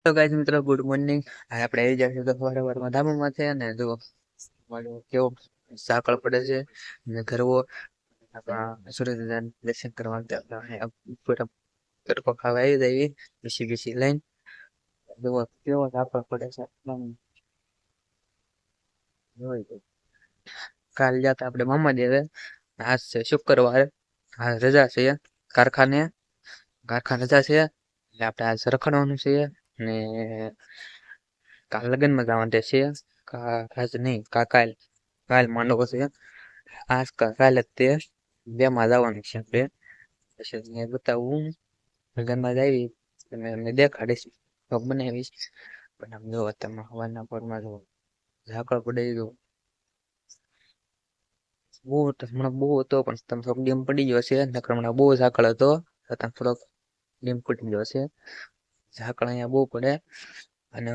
તો ગાઈસ મિત્રો good morning. આપણે આવી જશે તો સવારમાં ધાબામાં છે ને જો કેવો ઝાકળ પડે છે ને ગરવો આપણા સૂર્ય દાદાને દર્શન કરવા તડકો ખાવા આવી જાય બેસી બેસી લઈને જો કેવો ઝાકળ પડે છે. કાલ જતા આપણે મામા દેવે. આજ છે શુક્રવાર, આ રજા છે કારખાને રજા છે એટલે આપણે આજ રખડવાનું છે ને કાલ લગ્નમાં જવાનું છે. આજ નહીં કાલ માંડવો છે. આજ કાલે તે બે માં જવાનું છે આપણે. પછી બતાવું લગ્નમાં જાવી તમે અમને દેખાડીશ બનાવીશ. પણ આમ જો તમે હવારના પરમાં જો ઝાકળ પડે જો બહુ હતો પણ તમે થોડોક ડીમ પડી ગયો છે. નકર હમણાં બહુ ઝાકળ હતો તમે થોડોક ડીમ પડી ગયો છે. ઝાકળ અહીંયા બહુ પડે અને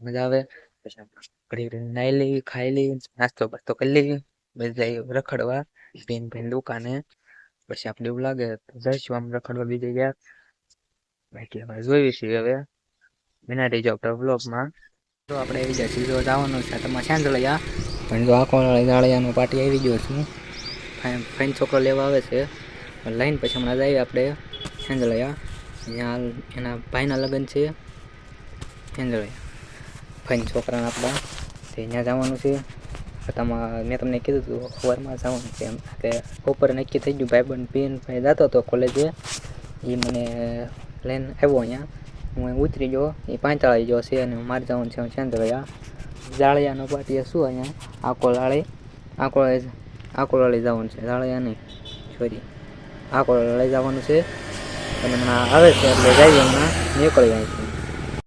મજા આવે. પછી ઘડી નાઈ લેવી, ખાઈ લેવી, નાસ્તો બાસ્તો કરી લેવી, બધા રખડવા બેન દુકાને. પછી આપણે એવું લાગે જઈશું આમ રખડવા બીજે ગયા. બાકી હવે જોઈએ છીએ. હવે વિના રહી જાવ આપણા વ્લોગમાં. તો આપણે આવી જાય સીધો જવાનું છે તમારે સાંજળિયા. પણ જો આખો જાળિયાનો પાર્ટી આવી ગયો છું. ફાઇન છોકરો લેવા આવે છે લઈને પછી હમણાં જઈએ આપણે સાંજળિયા. ત્યાં એના ભાઈના લગ્ન છે સાંજળિયા. ફાઇન છોકરાના આપણા તે ત્યાં જવાનું છે. મેં તમને કીધું હતું સવારમાં જવાનું છે એમ કે બપોરે નક્કી થઈ ગયું. ભાઈબંધ પીન ભાઈ જતો હતો કોલેજે, એ મને લઈને આવ્યો અહીંયા. હું ઉતરી ગયો, એ પાંચાળી ગયો છે અને મારે જવાનું છે સાંજળિયા. જાળિયાનો પાટીએ શું અહીંયા આકોલાળી જવાનું છે. જાળિયા નહીં સોરી આકોલાળી જવાનું છે અને હમણાં આવે છે એટલે જઈએ હમણાં નીકળી જાય છે.